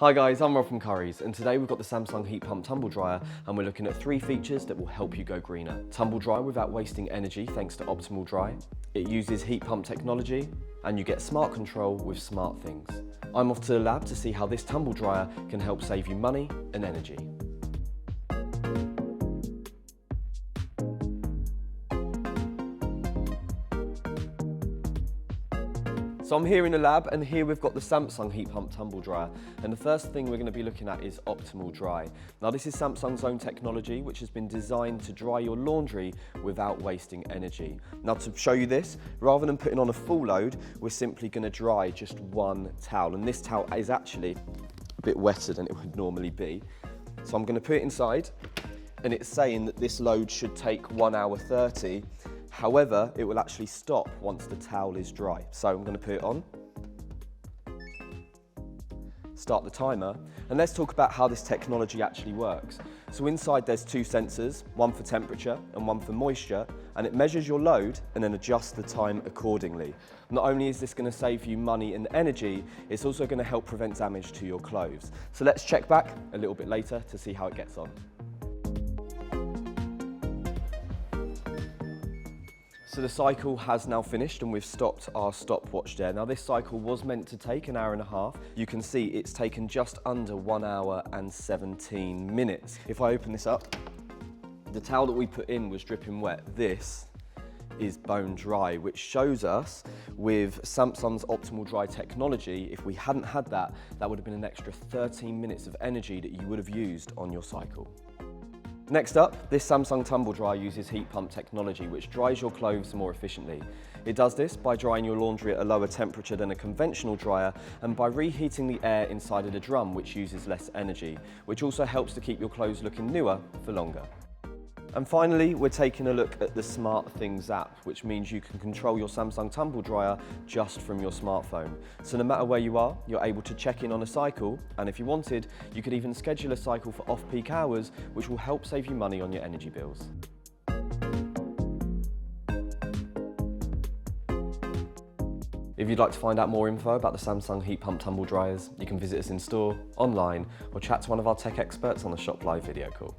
Hi guys, I'm Rob from Currys, and today we've got the Samsung Heat Pump Tumble Dryer, and we're looking at 3 features that will help you go greener. Tumble dry without wasting energy thanks to Optimal Dry. It uses heat pump technology, and you get smart control with smart things. I'm off to the lab to see how this tumble dryer can help save you money and energy. So I'm here in the lab, and here we've got the Samsung Heat Pump Tumble Dryer, and the first thing we're going to be looking at is Optimal Dry. Now this is Samsung's own technology which has been designed to dry your laundry without wasting energy. Now to show you this, rather than putting on a full load, we're simply going to dry just one towel, and this towel is actually a bit wetter than it would normally be. So I'm going to put it inside, and it's saying that this load should take 1 hour 30. However, it will actually stop once the towel is dry. So I'm going to put it on, start the timer, and let's talk about how this technology actually works. So inside there's 2 sensors, one for temperature and one for moisture, and it measures your load and then adjusts the time accordingly. Not only is this going to save you money and energy, it's also going to help prevent damage to your clothes. So let's check back a little bit later to see how it gets on. So the cycle has now finished, and we've stopped our stopwatch there. Now this cycle was meant to take 1.5 hours. You can see it's taken just under 1 hour and 17 minutes. If I open this up, the towel that we put in was dripping wet. This is bone dry, which shows us with Samsung's Optimal Dry technology, if we hadn't had that, that would have been an extra 13 minutes of energy that you would have used on your cycle. Next up, this Samsung Tumble Dryer uses heat pump technology, which dries your clothes more efficiently. It does this by drying your laundry at a lower temperature than a conventional dryer, and by reheating the air inside of the drum, which uses less energy, which also helps to keep your clothes looking newer for longer. And finally, we're taking a look at the Smart Things app, which means you can control your Samsung Tumble Dryer just from your smartphone. So no matter where you are, you're able to check in on a cycle, and if you wanted, you could even schedule a cycle for off-peak hours, which will help save you money on your energy bills. If you'd like to find out more info about the Samsung Heat Pump Tumble Dryers, you can visit us in store, online, or chat to one of our tech experts on the Shop Live video call.